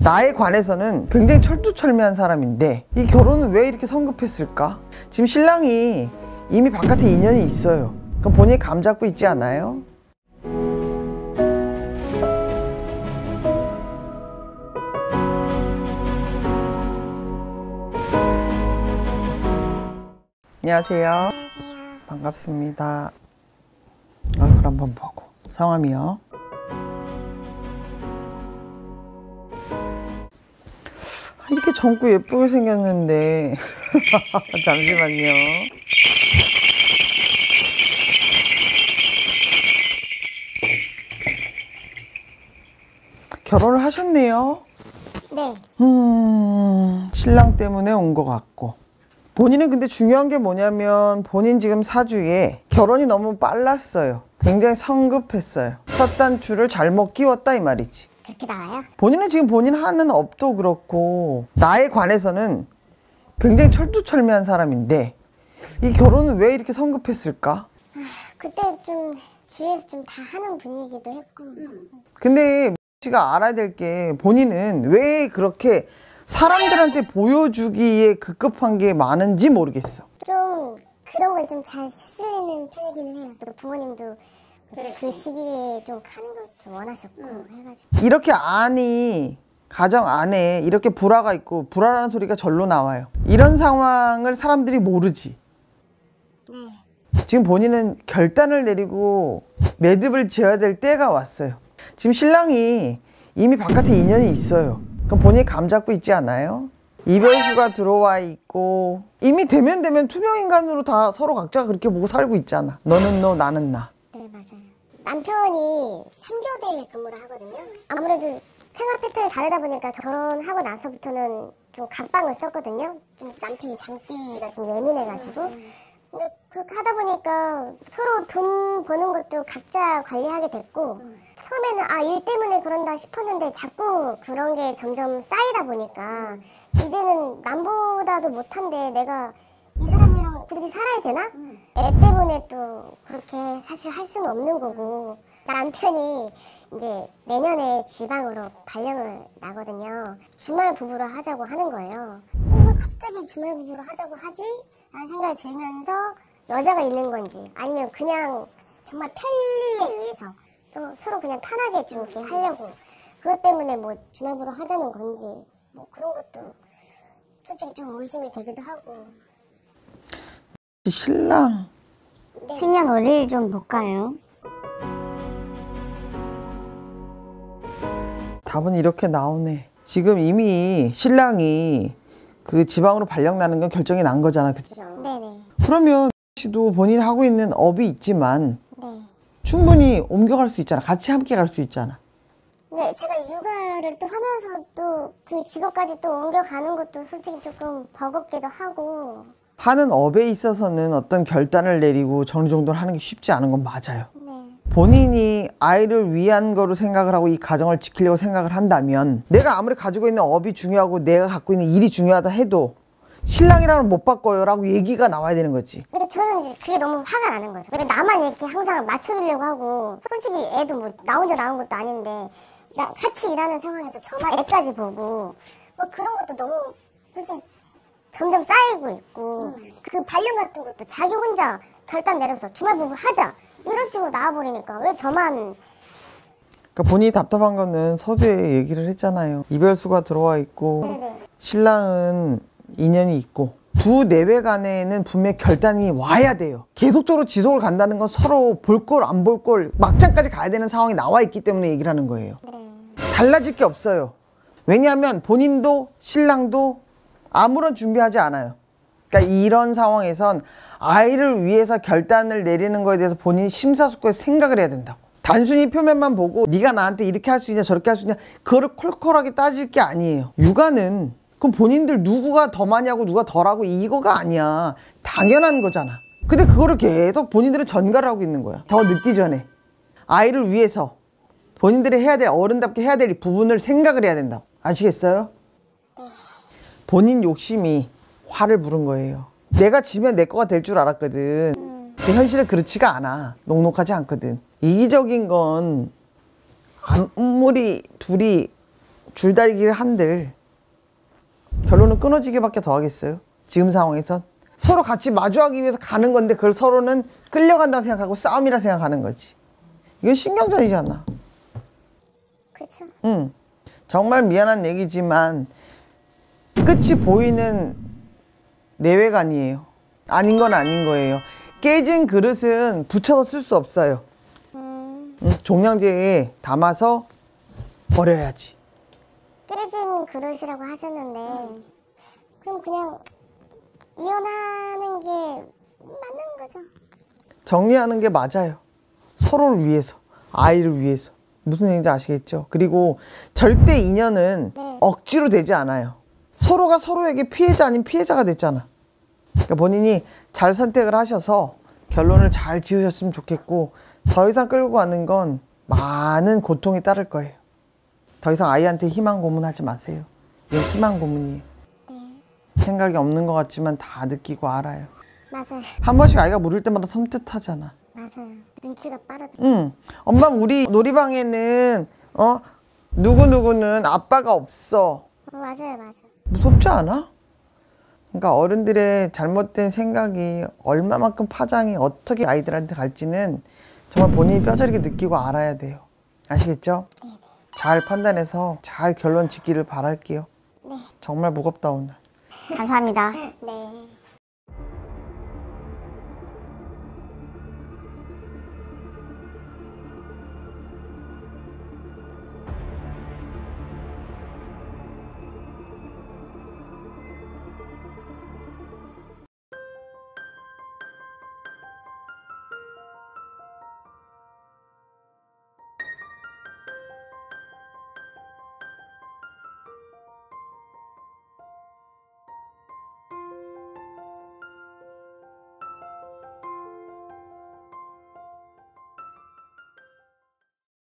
나에 관해서는 굉장히 철두철미한 사람인데 이 결혼은 왜 이렇게 성급했을까? 지금 신랑이 이미 바깥에 인연이 있어요. 그럼 본인이 감 잡고 있지 않아요? 안녕하세요. 안녕하세요. 반갑습니다. 얼굴 한번 보고. 성함이요? 이렇게 젊고 예쁘게 생겼는데 잠시만요. 결혼을 하셨네요. 네. 신랑 때문에 온 것 같고. 본인은 근데 중요한 게 뭐냐면 본인 지금 사주에 결혼이 너무 빨랐어요. 굉장히 성급했어요. 첫 단추를 잘못 끼웠다 이 말이지. 그렇게 나와요? 본인은 지금 본인 하는 업도 그렇고 나에 관해서는 굉장히 철두철미한 사람인데 이 결혼은 왜 이렇게 성급했을까? 그때 좀 주위에서 좀 다 하는 분위기도 했고. 근데 씨가 알아야 될 게 본인은 왜 그렇게 사람들한테 보여주기에 급급한 게 많은지 모르겠어. 좀 그런 걸 좀 잘 휩쓸리는 편이기는 해요. 또 부모님도 그 시기에 좀 가는 걸 좀 원하셨고 해가지고. 이렇게 가정 안에 이렇게 불화가 있고 불화라는 소리가 절로 나와요. 이런 상황을 사람들이 모르지. 네. 지금 본인은 결단을 내리고 매듭을 지어야 될 때가 왔어요. 지금 신랑이 이미 바깥에 인연이 있어요. 그럼 본인이 감 잡고 있지 않아요? 이별수가 들어와 있고 이미 되면 투명인간으로 다 서로 각자가 그렇게 보고 살고 있잖아. 너는 너 나는 나. 네, 맞아요. 남편이 3교대에 근무를 하거든요. 아무래도 생활 패턴이 다르다 보니까 결혼하고 나서부터는 좀 각방을 썼거든요. 좀 남편이 장기가 좀 예민해가지고. 근데 그렇게 하다 보니까 서로 돈 버는 것도 각자 관리하게 됐고, 처음에는 일 때문에 그런다 싶었는데 자꾸 그런 게 점점 쌓이다 보니까 이제는 남보다도 못한데 내가 이 사람이랑 굳이 살아야 되나? 애 때문에 또 그렇게 사실 할 수는 없는 거고, 남편이 이제 내년에 지방으로 발령을 나거든요. 주말 부부로 하자고 하는 거예요. 왜 갑자기 주말 부부로 하자고 하지? 라는 생각이 들면서 여자가 있는 건지 아니면 그냥 정말 편리에 의해서 또 서로 그냥 편하게 좀 이렇게 하려고 그것 때문에 뭐 주말 부부로 하자는 건지 뭐 그런 것도 솔직히 좀 의심이 되기도 하고. 신랑 네. 생년월일 좀 볼까요? 답은 이렇게 나오네. 지금 이미 신랑이 그 지방으로 발령 나는 건 결정이 난 거잖아. 그치? 네네. 그러면 씨도 본인이 하고 있는 업이 있지만 네. 충분히 옮겨갈 수 있잖아. 같이 함께 갈 수 있잖아. 네, 제가 육아를 또 하면서 또 그 직업까지 또 옮겨가는 것도 솔직히 조금 버겁기도 하고. 하는 업에 있어서는 어떤 결단을 내리고 정리정돈을 하는 게 쉽지 않은 건 맞아요. 네. 본인이 아이를 위한 거로 생각을 하고 이 가정을 지키려고 생각을 한다면 내가 아무리 가지고 있는 업이 중요하고 내가 갖고 있는 일이 중요하다 해도 신랑이랑은 못 바꿔요 라고 얘기가 나와야 되는 거지. 근데 저는 이제 그게 너무 화가 나는 거죠. 왜 나만 이렇게 항상 맞춰주려고 하고, 솔직히 애도 뭐 나 혼자 낳은 것도 아닌데 나 같이 일하는 상황에서 저만 애까지 보고 뭐 그런 것도 너무 솔직히 점점 쌓이고 있고, 그 발령 같은 것도 자기 혼자 결단 내려서 주말 부부 하자 이런 식으로 나와버리니까 왜 저만. 그러니까 본인이 답답한 거는 서두에 얘기를 했잖아요. 이별수가 들어와 있고 네네. 신랑은 인연이 있고 두 내외 간에는 분명 결단이 와야 돼요. 계속적으로 지속을 간다는 건 서로 볼 걸 안 볼 걸 막장까지 가야 되는 상황이 나와 있기 때문에 얘기를 하는 거예요. 네. 달라질 게 없어요. 왜냐하면 본인도 신랑도 아무런 준비하지 않아요. 그러니까 이런 상황에선 아이를 위해서 결단을 내리는 거에 대해서 본인이 심사숙고해서 생각을 해야 된다고. 단순히 표면만 보고 네가 나한테 이렇게 할 수 있냐 저렇게 할 수 있냐 그거를 콜콜하게 따질 게 아니에요. 육아는 그럼 본인들 누구가 더 많이 하고 누가 덜 하고 이거가 아니야. 당연한 거잖아. 근데 그거를 계속 본인들은 전가를 하고 있는 거야. 더 늦기 전에 아이를 위해서 본인들이 해야 될 어른답게 해야 될 부분을 생각을 해야 된다고. 아시겠어요? 본인 욕심이 화를 부른 거예요. 내가 지면 내 거가 될 줄 알았거든. 근데 현실은 그렇지가 않아. 녹록하지 않거든. 이기적인 건 아무리 둘이 줄다리기를 한들 결론은 끊어지기밖에 더 하겠어요? 지금 상황에선 서로 같이 마주하기 위해서 가는 건데 그걸 서로는 끌려간다고 생각하고 싸움이라 생각하는 거지. 이건 신경전이잖아. 그렇죠. 응. 정말 미안한 얘기지만 끝이 보이는 내외가 아니에요. 아닌 건 아닌 거예요. 깨진 그릇은 붙여서 쓸 수 없어요. 종량제에 담아서 버려야지. 깨진 그릇이라고 하셨는데 그럼 그냥 이혼하는 게 맞는 거죠? 정리하는 게 맞아요. 서로를 위해서, 아이를 위해서. 무슨 얘기인지 아시겠죠? 그리고 절대 인연은 네. 억지로 되지 않아요. 서로가 서로에게 피해자 아닌 피해자가 됐잖아. 그러니까 본인이 잘 선택을 하셔서 결론을 잘 지으셨으면 좋겠고, 더 이상 끌고 가는 건 많은 고통이 따를 거예요. 더 이상 아이한테 희망 고문하지 마세요. 이건 희망 고문이에요. 네. 생각이 없는 것 같지만 다 느끼고 알아요. 맞아요. 한 번씩 아이가 물을 때마다 섬뜩하잖아. 맞아요. 눈치가 빠르다. 응. 엄마 우리 놀이방에는 누구누구는 아빠가 없어. 맞아요. 무섭지 않아? 그러니까 어른들의 잘못된 생각이 얼마만큼 파장이 어떻게 아이들한테 갈지는 정말 본인이 뼈저리게 느끼고 알아야 돼요. 아시겠죠? 네네. 잘 판단해서 잘 결론 짓기를 바랄게요. 네. 정말 무겁다 오늘. 감사합니다. 네.